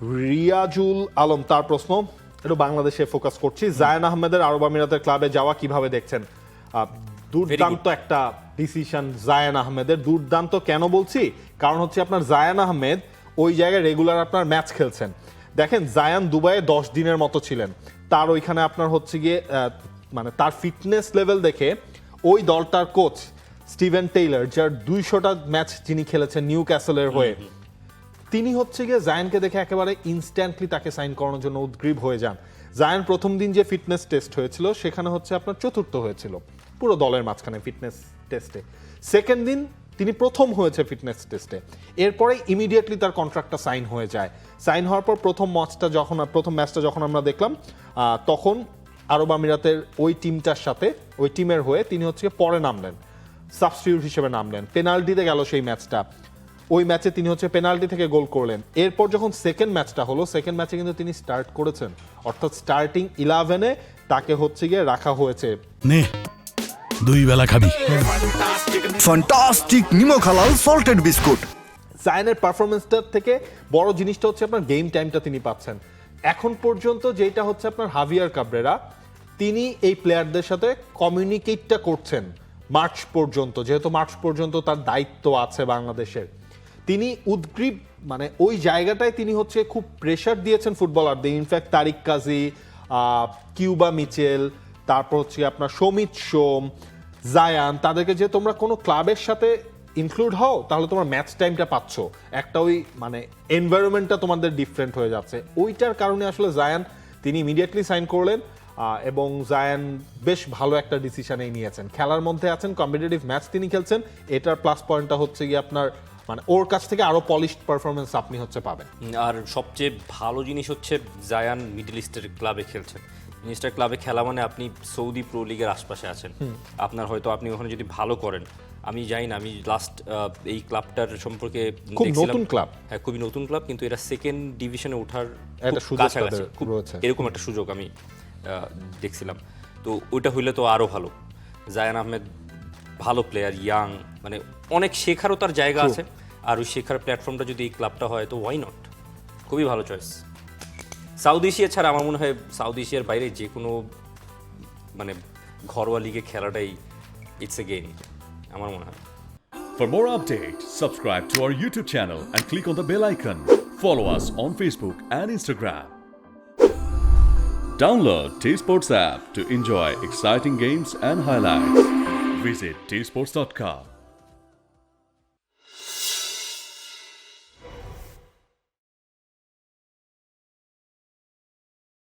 রিয়াজুল আলম তার প্রশ্ন, একটু বাংলাদেশে ফোকাস করছি। জায়ান আহমেদের আরব আমিরাতের ক্লাবে যাওয়া কিভাবে দেখছেন? দুর্দান্ত একটা ডিসিশন জায়ান আহমেদের। দুর্দান্ত কেন বলছি, কারণ হচ্ছে আপনার জায়ান আহমেদ ওই জায়গায় রেগুলার আপনার ম্যাচ খেলছেন। দেখেন জায়ান দুবাইয়ে 10 দিনের মতো ছিলেন, তার ওইখানে আপনার হচ্ছে গিয়ে মানে তার ফিটনেস লেভেল দেখে ওই দলটার কোচ স্টিভেন টেইলর, যার 200টা ম্যাচ যিনি খেলেছেন নিউ ক্যাসেলের হয়ে, তিনি হচ্ছে গিয়ে জায়ানকে দেখে একেবারে ইনস্ট্যান্টলি তাকে সাইন করানোর জন্য উদ্গ্রীব হয়ে যান। জায়ান প্রথম দিন যে ফিটনেস টেস্ট হয়েছিল সেখানে হচ্ছে আপনার চতুর্থ হয়েছিল পুরো দলের মাঝখানে ফিটনেস টেস্টে। সেকেন্ড দিন তিনি প্রথম হয়েছে ফিটনেস টেস্টে। এরপরে ইমিডিয়েটলি তার কন্ট্রাক্টটা সাইন হয়ে যায়। সাইন হওয়ার পর প্রথম ম্যাচটা যখন আমরা দেখলাম, তখন আরব আমিরাতের ওই টিমটার সাথে ওই টিমের হয়ে তিনি হচ্ছে পরে নামলেন, সাবস্টিটিউট হিসেবে নামলেন। পেনাল্টিতে গেল সেই ম্যাচটা, ওই ম্যাচে তিনি হচ্ছে পেনাল্টি থেকে গোল করলেন। এরপর যখন সেকেন্ড ম্যাচটা হলো, সেকেন্ড ম্যাচে কিন্তু তিনি স্টার্ট করেছেন, অর্থাৎ স্টার্টিং 11-এ তাকে হচ্ছে গিয়ে রাখা হয়েছে। নে দুই বেলা খাবি ফ্যান্টাস্টিক নিমো খালাল সল্টেড বিস্কুট। জায়ানের পারফরমেন্সটার থেকে বড় জিনিসটা হচ্ছে আপনার গেম টাইমটা তিনি পাচ্ছেন। এখন পর্যন্ত যেটা হচ্ছে আপনার হাভিয়ার কাবরেরা, তিনি এই প্লেয়ারদের সাথে কমিউনিকেটটা করছেন মার্চ পর্যন্ত, যেহেতু মার্চ পর্যন্ত তার দায়িত্ব আছে বাংলাদেশের। তিনি উদ্গ্রীব, মানে ওই জায়গাটায় তিনি হচ্ছে খুব প্রেশার দিয়েছেন ফুটবলারদের। ইনফ্যাক্ট তারিক কাজী, কিউবা মিচেল, তারপর হচ্ছে আপনার সমিত সোম, জায়ান, তাদেরকে যে তোমরা কোনো ক্লাবের সাথে ইনক্লুড হও তাহলে তোমার ম্যাচ টাইমটা পাচ্ছ, একটা ওই মানে এনভায়রনমেন্টটা তোমাদের ডিফারেন্ট হয়ে যাচ্ছে। ওইটার কারণে আসলে জায়ান তিনি ইমিডিয়েটলি সাইন করলেন, এবং জায়ান বেশ ভালো একটা ডিসিশনেই নিয়েছেন। খেলার মধ্যে আছেন, কম্পিটিটিভ ম্যাচ তিনি খেলছেন, এটার প্লাস পয়েন্টটা হচ্ছে গিয়ে আপনার মানে ওর কাছ থেকে আরো পলিশড পারফরমেন্স আপনি হচ্ছে পাবেন। আর সবচেয়ে ভালো জিনিস হচ্ছে জায়ান মিডল ইস্টের ক্লাবে খেলছেন। মিডল ইস্টের ক্লাবে খেলা মানে আপনি সৌদি প্রো লিগের আশপাশে আছেন, আপনার হয়তো আপনি ওখানে যদি ভালো করেন, আমি জানি না, আমি লাস্ট এই ক্লাবটার সম্পর্কে খুব নতুন ক্লাব, হ্যাঁ খুবই নতুন ক্লাব, কিন্তু এরা সেকেন্ড ডিভিশনে ওঠার একটা সুযোগ খুব রয়েছে, এরকম একটা সুযোগ আমি দেখছিলাম। তো ওইটা হইলে তো আরো ভালো। জায়ান আহমেদ ভালো প্লেয়ার, ইয়াং, মানে অনেক শেখারও তার জায়গা আছে। আর ওই শেখার প্ল্যাটফর্মটা যদি এই ক্লাবটা হয় তো ওয়াই নট, খুবই ভালো চয়েস। সাউথ এশিয়া ছাড়া আমার মনে হয় সাউথ এশিয়ার বাইরে যে কোনো মানে ঘরোয়া লিগে খেলাটাই ইটস এ গেম আমার মনে হয়। For more updates, subscribe to our YouTube channel and click on the bell icon. Follow us on Facebook and Instagram. Download T-Sports app to enjoy exciting games and highlights. Visit tsports.com.